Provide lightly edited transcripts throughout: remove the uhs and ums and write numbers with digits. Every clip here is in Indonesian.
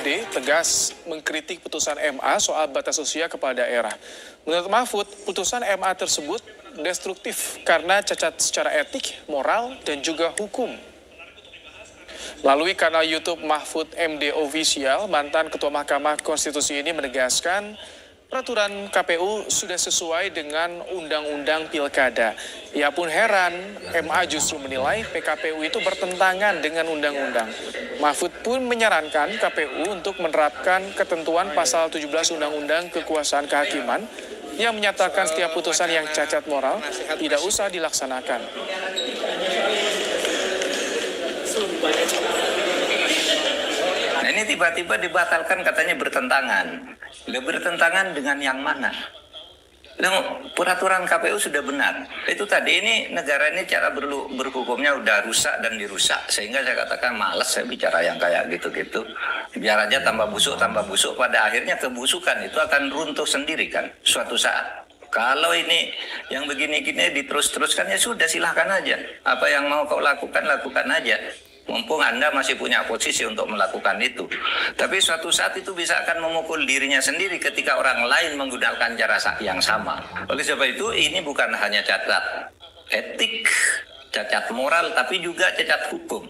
Mahfud tegas mengkritik putusan MA soal batas usia kepala daerah. Menurut Mahfud, putusan MA tersebut destruktif karena cacat secara etik, moral, dan juga hukum. Melalui kanal YouTube Mahfud MD Official, mantan Ketua Mahkamah Konstitusi ini menegaskan peraturan KPU sudah sesuai dengan Undang-Undang Pilkada. Ia pun heran, MA justru menilai PKPU itu bertentangan dengan Undang-Undang. Mahfud pun menyarankan KPU untuk menerapkan ketentuan pasal 17 Undang-Undang Kekuasaan Kehakiman yang menyatakan setiap putusan yang cacat moral tidak usah dilaksanakan. Nah, ini tiba-tiba dibatalkan katanya bertentangan. Bertentangan dengan yang mana? Peraturan KPU sudah benar. Itu tadi ini negara ini cara berhukumnya udah rusak dan dirusak. Sehingga saya katakan males saya bicara yang kayak gitu-gitu. Biar aja tambah busuk. Pada akhirnya kebusukan itu akan runtuh sendiri kan suatu saat. Kalau ini yang begini-gini diterus-teruskan ya sudah silahkan aja. Apa yang mau kau lakukan aja. Mumpung Anda masih punya posisi untuk melakukan itu. Tapi suatu saat itu bisa akan memukul dirinya sendiri ketika orang lain menggunakan cara yang sama. Oleh sebab itu ini bukan hanya cacat etik, cacat moral, tapi juga cacat hukum.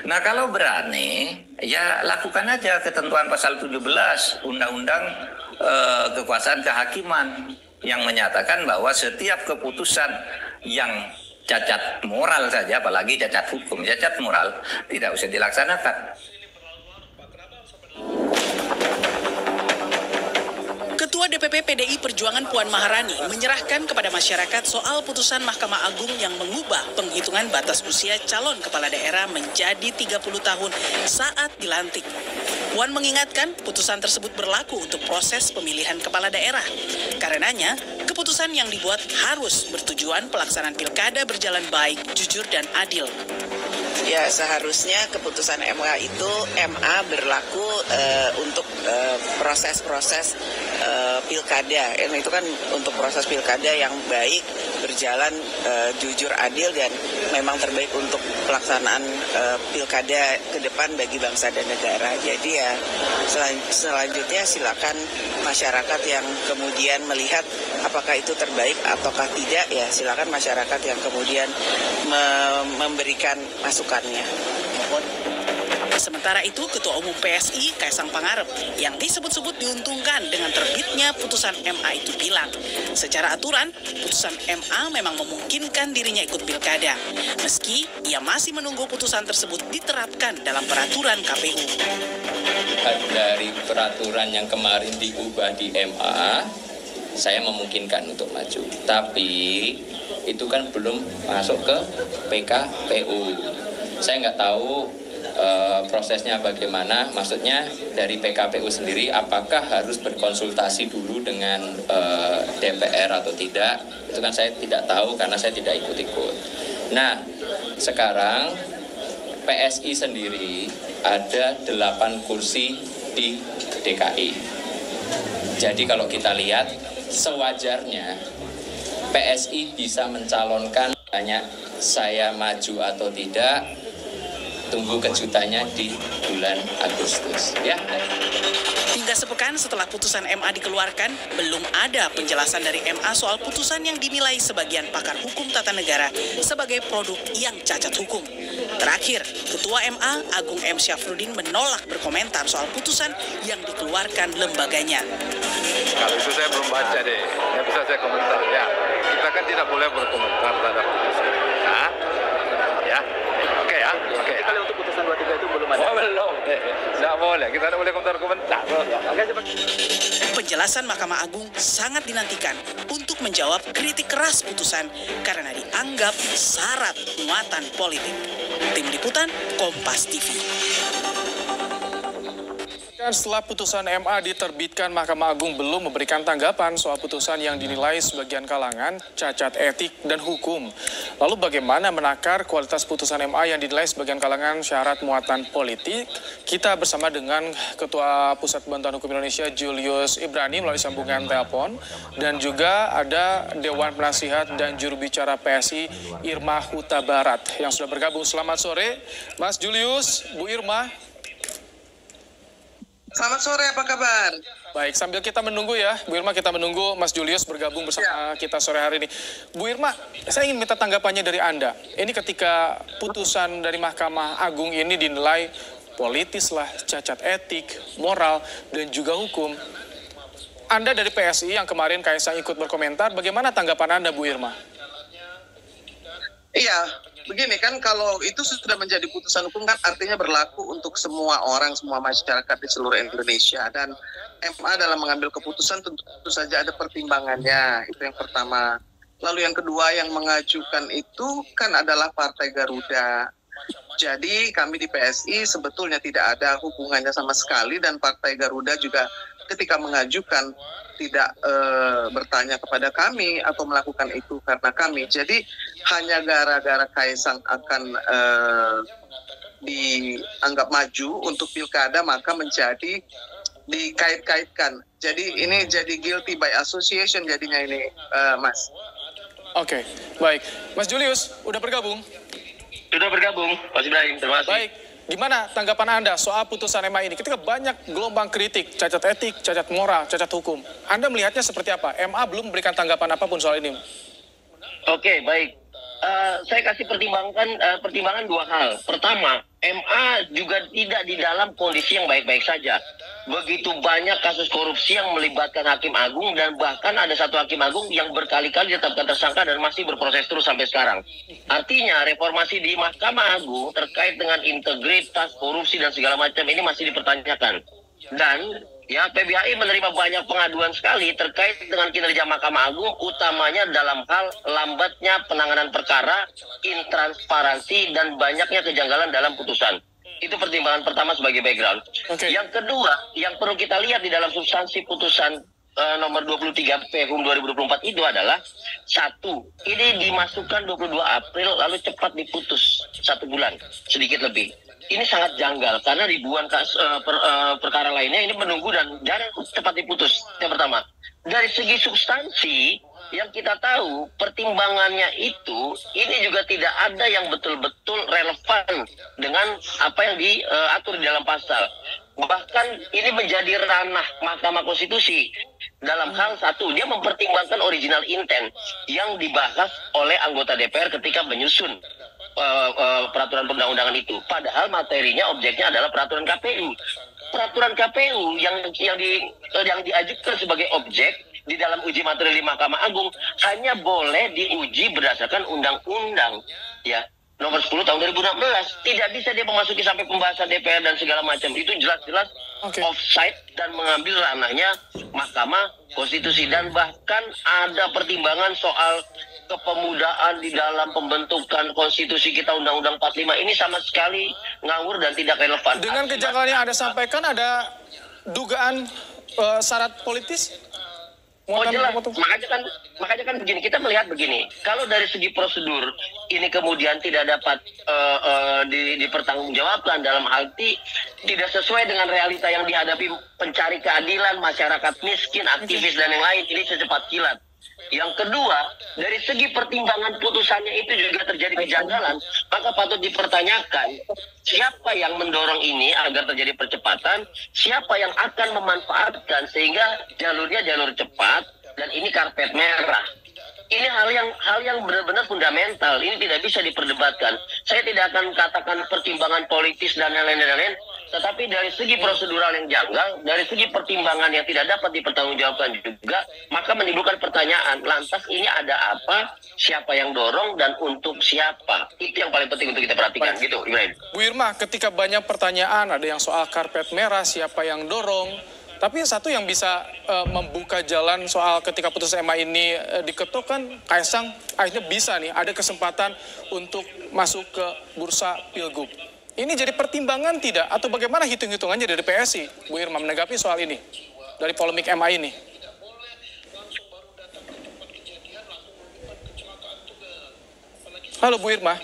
Nah kalau berani, ya lakukan aja ketentuan pasal 17 Undang-Undang Kekuasaan Kehakiman yang menyatakan bahwa setiap keputusan yang cacat moral saja, apalagi cacat hukum, cacat moral, tidak usah dilaksanakan. Ketua DPP PDI Perjuangan Puan Maharani menyerahkan kepada masyarakat soal putusan Mahkamah Agung yang mengubah penghitungan batas usia calon kepala daerah menjadi 30 tahun saat dilantik. Puan mengingatkan putusan tersebut berlaku untuk proses pemilihan kepala daerah. Karenanya, keputusan yang dibuat harus bertujuan pelaksanaan pilkada berjalan baik, jujur, dan adil. Ya seharusnya keputusan MA itu berlaku untuk proses-proses pilkada. Itu kan untuk proses pilkada yang baik, berjalan jujur, adil, dan memang terbaik untuk pelaksanaan pilkada ke depan bagi bangsa dan negara. Jadi ya selanjutnya silakan masyarakat yang kemudian melihat apakah itu terbaik ataukah tidak, ya silakan masyarakat yang kemudian memberikan masukannya. Sementara itu, Ketua Umum PSI Kaisang Pangarep yang disebut-sebut diuntungkan dengan terbitnya putusan MA itu bilang, secara aturan, putusan MA memang memungkinkan dirinya ikut pilkada, meski ia masih menunggu putusan tersebut diterapkan dalam peraturan KPU. Dari peraturan yang kemarin diubah di MA, saya memungkinkan untuk maju. Tapi itu kan belum masuk ke PKPU. Saya nggak tahu prosesnya bagaimana, maksudnya dari PKPU sendiri apakah harus berkonsultasi dulu dengan DPR atau tidak, itu kan saya tidak tahu karena saya tidak ikut-ikut. Nah, sekarang PSI sendiri ada 8 kursi di DKI. Jadi kalau kita lihat, sewajarnya PSI bisa mencalonkan hanya saya maju atau tidak, tunggu kejutannya di bulan Agustus ya. Hingga sepekan setelah putusan MA dikeluarkan, belum ada penjelasan dari MA soal putusan yang dinilai sebagian pakar hukum tata negara sebagai produk yang cacat hukum. Terakhir, Ketua MA Agung M. Syafruddin menolak berkomentar soal putusan yang dikeluarkan lembaganya. Kalau itu saya belum baca deh, ya bisa saya komentar ya. Kita kan tidak boleh berkomentar terhadap putusan. Nah, ya, oke ya, oke. Kalau untuk putusan 23 itu belum ada. Oh, belum, tidak boleh. Kita tidak boleh komentar-komentar. Penjelasan Mahkamah Agung sangat dinantikan untuk menjawab kritik keras putusan karena dianggap syarat muatan politik. Tim Liputan Kompas TV. Setelah putusan MA diterbitkan, Mahkamah Agung belum memberikan tanggapan soal putusan yang dinilai sebagian kalangan cacat etik dan hukum. Lalu bagaimana menakar kualitas putusan MA yang dinilai sebagian kalangan syarat muatan politik? Kita bersama dengan Ketua Pusat Bantuan Hukum Indonesia Julius Ibrani melalui sambungan telepon. Dan juga ada Dewan Penasihat dan Juru Bicara PSI Irma Huta Barat yang sudah bergabung. Selamat sore Mas Julius, Bu Irma. Selamat sore, apa kabar? Baik, sambil kita menunggu ya, Bu Irma, kita menunggu Mas Julius bergabung bersama kita sore hari ini. Bu Irma, saya ingin minta tanggapannya dari Anda. Ini ketika putusan dari Mahkamah Agung ini dinilai politis lah, cacat etik, moral, dan juga hukum. Anda dari PSI yang kemarin Kaisang ikut berkomentar, bagaimana tanggapan Anda, Bu Irma? Iya, begini kan, kalau itu sudah menjadi putusan hukum kan artinya berlaku untuk semua orang, semua masyarakat di seluruh Indonesia. Dan MA dalam mengambil keputusan tentu saja ada pertimbangannya, itu yang pertama. Lalu yang kedua, yang mengajukan itu kan adalah Partai Garuda. Jadi kami di PSI sebetulnya tidak ada hubungannya sama sekali, dan Partai Garuda juga ketika mengajukan tidak bertanya kepada kami atau melakukan itu karena kami. Jadi hanya gara-gara Kaisang akan dianggap maju untuk pilkada, maka menjadi dikait-kaitkan. Jadi ini jadi guilty by association jadinya ini, Mas. Oke, baik. Mas Julius, udah bergabung? Sudah bergabung, Mas Ibrahim, terima kasih. Baik, gimana tanggapan Anda soal putusan MA ini? Ketika banyak gelombang kritik, cacat etik, cacat moral, cacat hukum, Anda melihatnya seperti apa? MA belum memberikan tanggapan apapun soal ini. Oke, baik. Saya kasih pertimbangan dua hal. Pertama, MA juga tidak di dalam kondisi yang baik-baik saja. Begitu banyak kasus korupsi yang melibatkan Hakim Agung, dan bahkan ada satu Hakim Agung yang berkali-kali ditetapkan tersangka dan masih berproses terus sampai sekarang. Artinya reformasi di Mahkamah Agung terkait dengan integritas, korupsi, dan segala macam ini masih dipertanyakan. Dan ya, PBHI menerima banyak pengaduan sekali terkait dengan kinerja Mahkamah Agung, utamanya dalam hal lambatnya penanganan perkara, intransparansi, dan banyaknya kejanggalan dalam putusan. Itu pertimbangan pertama sebagai background. Okay. Yang kedua, yang perlu kita lihat di dalam substansi putusan nomor 23 PHUM 2024 itu adalah, satu, ini dimasukkan 22 April lalu cepat diputus 1 bulan, sedikit lebih. Ini sangat janggal karena ribuan perkara lainnya ini menunggu dan jarang cepat diputus. Yang pertama, dari segi substansi yang kita tahu pertimbangannya itu, ini juga tidak ada yang betul-betul relevan dengan apa yang diatur di dalam pasal. Bahkan ini menjadi ranah Mahkamah Konstitusi. Dalam hal satu, dia mempertimbangkan original intent yang dibahas oleh anggota DPR ketika menyusun peraturan perundang-undangan itu. Padahal materinya, objeknya adalah peraturan KPU. Peraturan KPU yang diajukan sebagai objek di dalam uji materi di Mahkamah Agung hanya boleh diuji berdasarkan undang-undang ya nomor 10 tahun 2016. Tidak bisa dia memasuki sampai pembahasan DPR dan segala macam. Itu jelas-jelas offside dan mengambil ranahnya Mahkamah Konstitusi. Dan bahkan ada pertimbangan soal kepemudaan di dalam pembentukan konstitusi kita, Undang-Undang 45 ini sama sekali ngawur dan tidak relevan. Dengan kejanggalan yang Anda sampaikan, ada dugaan syarat politis? Oh jelas, makanya kan begini, kita melihat begini, kalau dari segi prosedur ini kemudian tidak dapat dipertanggungjawabkan dalam arti tidak sesuai dengan realita yang dihadapi pencari keadilan, masyarakat miskin, aktivis dan yang lain, ini secepat kilat. Yang kedua, dari segi pertimbangan putusannya itu juga terjadi kejanggalan, maka patut dipertanyakan siapa yang mendorong ini agar terjadi percepatan, siapa yang akan memanfaatkan sehingga jalurnya jalur cepat, dan ini karpet merah. Ini hal yang benar-benar fundamental, ini tidak bisa diperdebatkan. Saya tidak akan katakan pertimbangan politis dan lain-lain, tetapi dari segi prosedural yang janggal, dari segi pertimbangan yang tidak dapat dipertanggungjawabkan juga, maka menimbulkan pertanyaan, lantas ini ada apa, siapa yang dorong, dan untuk siapa? Itu yang paling penting untuk kita perhatikan. Baik. Gitu, Ibrahim. Bu Irma, ketika banyak pertanyaan, ada yang soal karpet merah, siapa yang dorong, tapi satu yang bisa membuka jalan soal ketika putusan MA ini diketok kan, Kaisang akhirnya bisa nih, ada kesempatan untuk masuk ke bursa Pilgub. Ini jadi pertimbangan tidak? Atau bagaimana hitung-hitungannya dari PSI? Bu Irma menanggapi soal ini, dari polemik MA ini. Halo Bu Irma.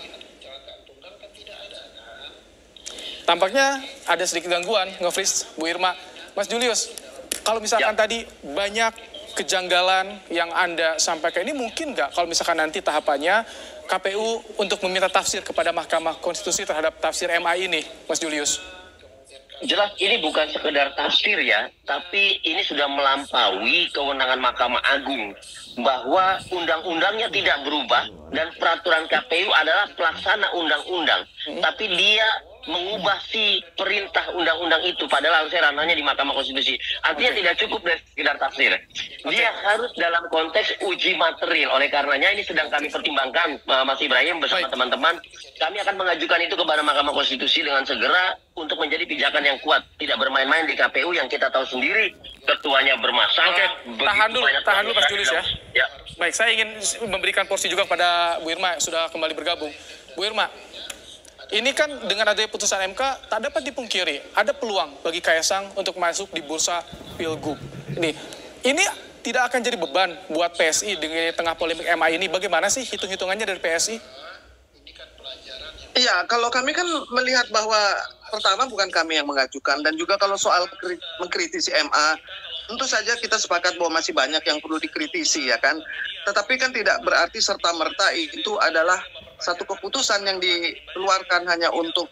Tampaknya ada sedikit gangguan, nge-freeze Bu Irma. Mas Julius, kalau misalkan tadi banyak kejanggalan yang Anda sampaikan, ini mungkin nggak kalau misalkan nanti tahapannya KPU untuk meminta tafsir kepada Mahkamah Konstitusi terhadap tafsir MA ini, Mas Julius? jelas ini bukan sekedar tafsir ya, tapi ini sudah melampaui kewenangan Mahkamah Agung bahwa undang-undangnya tidak berubah dan peraturan KPU adalah pelaksana undang-undang, tapi dia mengubah si perintah undang-undang itu padahal harusnya ranahnya di Mahkamah Konstitusi. Artinya tidak cukup dari sekedar tafsir. Dia harus dalam konteks uji material. Oleh karenanya ini sedang kami pertimbangkan, Mas Ibrahim bersama teman-teman. Kami akan mengajukan itu kepada Mahkamah Konstitusi dengan segera untuk menjadi pijakan yang kuat. Tidak bermain-main di KPU yang kita tahu sendiri ketuanya bermasalah. Tahan dulu Mas Julius ya. Baik, saya ingin memberikan porsi juga kepada Bu Irma sudah kembali bergabung. Bu Irma, ini kan dengan adanya putusan MK tak dapat dipungkiri ada peluang bagi Kaisang untuk masuk di bursa Pilgub. Ini tidak akan jadi beban buat PSI dengan tengah polemik MA ini. Bagaimana sih hitung-hitungannya dari PSI? Iya, kalau kami kan melihat bahwa pertama bukan kami yang mengajukan, dan juga kalau soal mengkritisi MA, tentu saja kita sepakat bahwa masih banyak yang perlu dikritisi ya kan. Tetapi kan tidak berarti serta-merta itu adalah satu keputusan yang dikeluarkan hanya untuk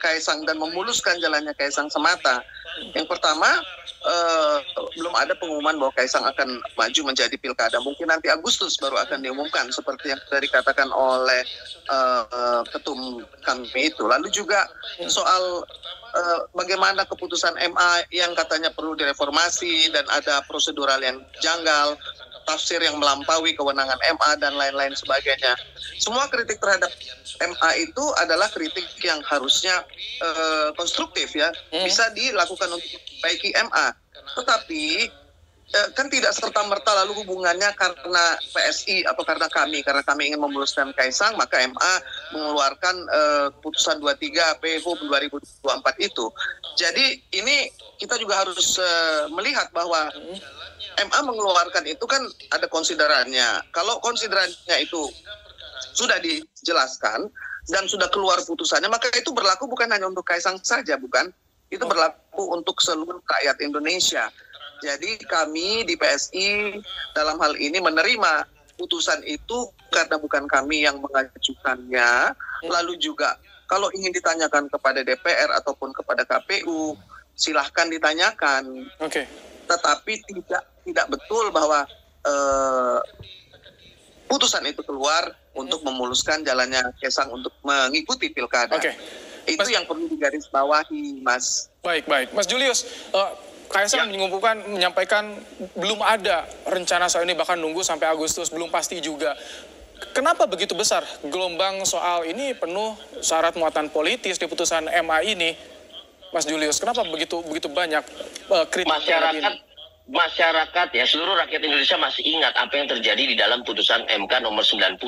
Kaisang dan memuluskan jalannya Kaisang semata. Yang pertama, belum ada pengumuman bahwa Kaisang akan maju menjadi pilkada. Mungkin nanti Agustus baru akan diumumkan seperti yang sudah dikatakan oleh ketum kami itu. Lalu juga soal bagaimana keputusan MA yang katanya perlu direformasi dan ada prosedural yang janggal, tafsir yang melampaui kewenangan MA dan lain-lain sebagainya. Semua kritik terhadap MA itu adalah kritik yang harusnya konstruktif ya, bisa dilakukan untuk memperbaiki MA. Tetapi kan tidak serta-merta lalu hubungannya karena PSI atau karena kami ingin memuluskan Kaisang, maka MA mengeluarkan putusan 23 PHUB 2024 itu. Jadi ini kita juga harus melihat bahwa MA mengeluarkan itu kan ada konsiderannya. Kalau konsiderannya itu sudah dijelaskan dan sudah keluar putusannya, maka itu berlaku bukan hanya untuk Kaisang saja, bukan? Itu berlaku untuk seluruh rakyat Indonesia. Jadi kami di PSI dalam hal ini menerima putusan itu karena bukan kami yang mengajukannya. Lalu juga kalau ingin ditanyakan kepada DPR ataupun kepada KPU, silahkan ditanyakan. Tetapi tidak betul bahwa putusan itu keluar untuk memuluskan jalannya Kaisang untuk mengikuti pilkada. Itu yang perlu digarisbawahi, Mas. Baik. Mas Julius, Kaisang menyampaikan belum ada rencana soal ini, bahkan nunggu sampai Agustus, belum pasti juga. Kenapa begitu besar gelombang soal ini penuh syarat muatan politis di putusan MA ini, Mas Julius? Kenapa begitu banyak kritik? Masyarakat ya, seluruh rakyat Indonesia masih ingat apa yang terjadi di dalam putusan MK nomor 90.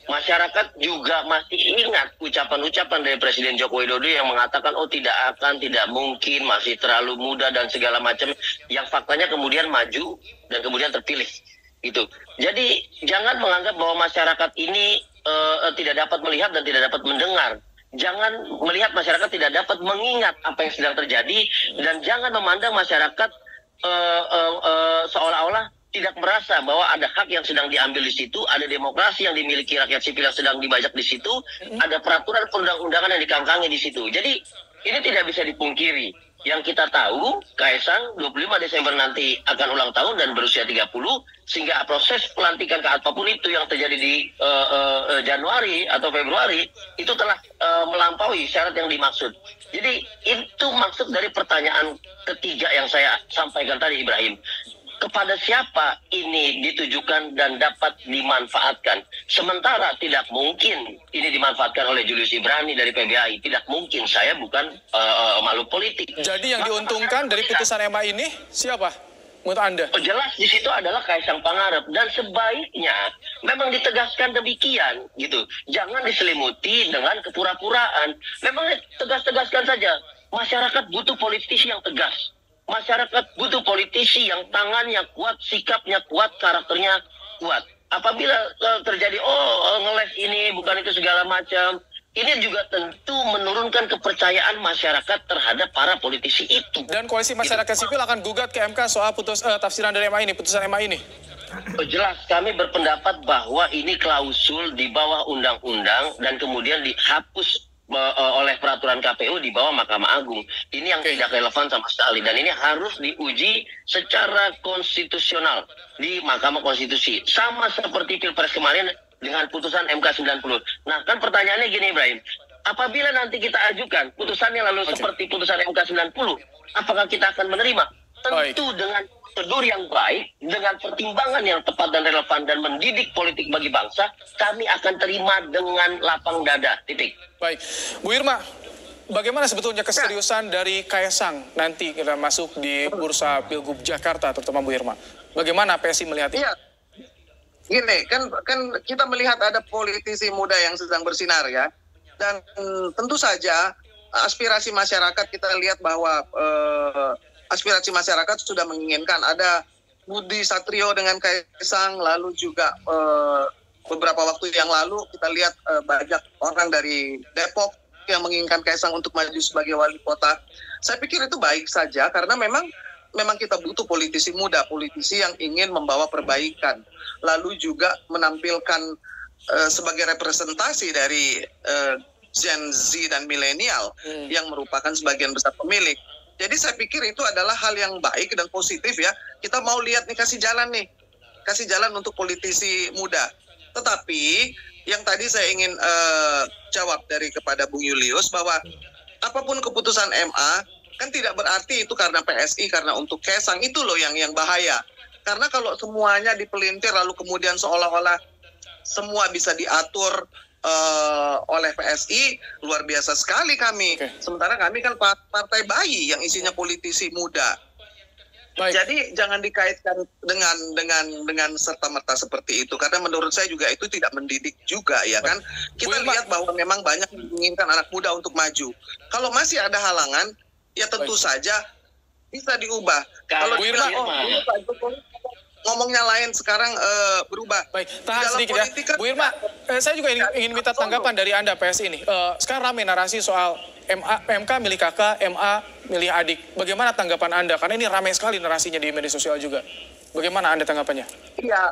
Masyarakat juga masih ingat ucapan-ucapan dari Presiden Joko Widodo yang mengatakan tidak mungkin, masih terlalu muda dan segala macam, yang faktanya kemudian maju dan kemudian terpilih gitu. Jadi jangan menganggap bahwa masyarakat ini tidak dapat melihat dan tidak dapat mendengar. Jangan melihat masyarakat tidak dapat mengingat apa yang sedang terjadi, dan jangan memandang masyarakat seolah-olah tidak merasa bahwa ada hak yang sedang diambil di situ, ada demokrasi yang dimiliki rakyat sipil yang sedang dibajak di situ, ada peraturan perundang-undangan yang dikangkangi di situ. Jadi ini tidak bisa dipungkiri. Yang kita tahu, Kaisang 25 Desember nanti akan ulang tahun dan berusia 30, sehingga proses pelantikan ke apapun itu yang terjadi di Januari atau Februari itu telah melampaui syarat yang dimaksud. Jadi itu maksud dari pertanyaan ketiga yang saya sampaikan tadi, Ibrahim. Kepada siapa ini ditujukan dan dapat dimanfaatkan? Sementara tidak mungkin ini dimanfaatkan oleh Julius Ibrani dari PBAI. Tidak mungkin, saya bukan makhluk politik. Jadi yang diuntungkan dari putusan MA ini siapa menurut Anda? Jelas di situ adalah Kaisang Pangarep, dan sebaiknya memang ditegaskan demikian gitu. Jangan diselimuti dengan kepura-puraan. Memang tegas-tegaskan saja. Masyarakat butuh politisi yang tegas. Masyarakat butuh politisi yang tangannya kuat, sikapnya kuat, karakternya kuat. Apabila terjadi ngeles ini, bukan itu segala macam, ini juga tentu menurunkan kepercayaan masyarakat terhadap para politisi itu. Dan koalisi masyarakat sipil akan gugat ke MK soal tafsiran dari MA ini, putusan MA ini. Jelas, kami berpendapat bahwa ini klausul di bawah undang-undang dan kemudian dihapus oleh peraturan KPU di bawah Mahkamah Agung. Ini yang tidak relevan sama sekali, dan ini harus diuji secara konstitusional di Mahkamah Konstitusi. Sama seperti Pilpres kemarin dengan putusan MK 90. Nah, kan pertanyaannya gini, Ibrahim. Apabila nanti kita ajukan putusannya lalu seperti putusan MK 90, apakah kita akan menerima? Tentu dengan prosedur yang baik, dengan pertimbangan yang tepat dan relevan dan mendidik politik bagi bangsa, kami akan terima dengan lapang dada. Titik. Baik, Bu Irma, bagaimana sebetulnya keseriusan dari Kaesang nanti kita masuk di bursa Pilgub Jakarta, terutama Bu Irma? Bagaimana PSI melihat ini? Iya, gini, kan kita melihat ada politisi muda yang sedang bersinar ya, dan tentu saja aspirasi masyarakat kita lihat bahwa aspirasi masyarakat sudah menginginkan ada Budi Satrio dengan Kaesang, lalu juga beberapa waktu yang lalu kita lihat banyak orang dari Depok yang menginginkan Kaesang untuk maju sebagai wali kota. Saya pikir itu baik saja karena memang kita butuh politisi muda, politisi yang ingin membawa perbaikan, lalu juga menampilkan sebagai representasi dari Gen Z dan milenial yang merupakan sebagian besar pemilih. Jadi saya pikir itu adalah hal yang baik dan positif ya. Kita mau lihat nih, kasih jalan untuk politisi muda. Tetapi yang tadi saya ingin jawab kepada Bung Julius bahwa apapun keputusan MA kan tidak berarti itu karena PSI, karena untuk Kaesang itu loh yang bahaya. Karena kalau semuanya dipelintir lalu kemudian seolah-olah semua bisa diatur oleh PSI, luar biasa sekali kami. Sementara kami kan partai bayi yang isinya politisi muda. Baik. Jadi jangan dikaitkan dengan serta-merta seperti itu, karena menurut saya juga itu tidak mendidik juga ya kan. Kita lihat bahwa memang banyak menginginkan anak muda untuk maju. Kalau masih ada halangan, ya tentu saja bisa diubah. Kalau ngomongnya lain, sekarang berubah. Baik, tahan sedikit ya. Bu Irma, saya juga ingin minta tanggapan dari Anda PSI ini. Sekarang ramai narasi soal MK milih kakak, MA milih adik. Bagaimana tanggapan Anda? Karena ini ramai sekali narasinya di media sosial juga. Bagaimana Anda tanggapannya? Iya,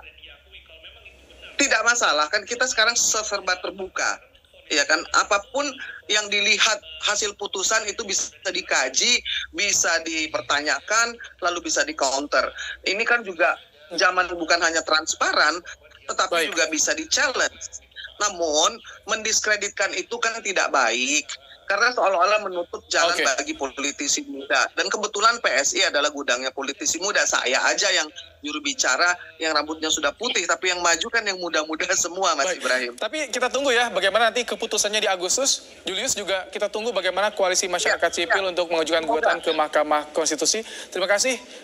tidak masalah. Kan kita sekarang serba terbuka. Ya kan, apapun yang dilihat hasil putusan itu bisa dikaji, bisa dipertanyakan, lalu bisa di-counter. Ini kan juga zaman bukan hanya transparan, tetapi juga bisa di-challenge. Namun, mendiskreditkan itu kan tidak baik, karena seolah-olah menutup jalan bagi politisi muda. Dan kebetulan PSI adalah gudangnya politisi muda. Saya aja yang juru bicara, yang rambutnya sudah putih, tapi yang maju kan yang muda-muda semua, Mas Ibrahim. Tapi kita tunggu ya, bagaimana nanti keputusannya di Agustus. Julius juga kita tunggu bagaimana koalisi masyarakat sipil untuk mengajukan gugatan ke Mahkamah Konstitusi. Terima kasih.